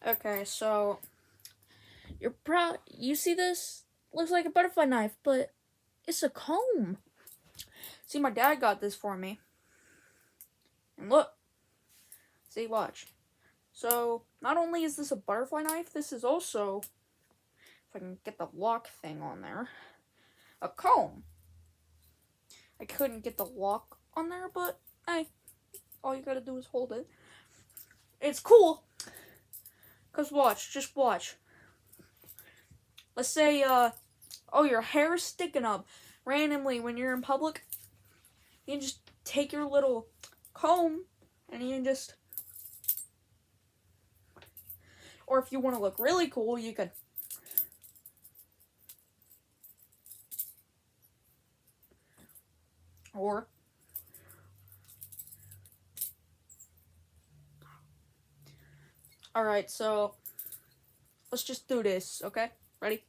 Okay, so you see this? Looks like a butterfly knife, but it's a comb. See, my dad got this for me. And look. See, watch. So, not only is this a butterfly knife, this is also, if I can get the lock thing on there, a comb. I couldn't get the lock on there, but hey, all you gotta do is hold it. It's cool. Cause watch, just watch. Let's say, oh, your hair's sticking up randomly when you're in public. You can just take your little comb and you can just, or if you want to look really cool, you could. Or alright, so let's just do this, okay? Ready?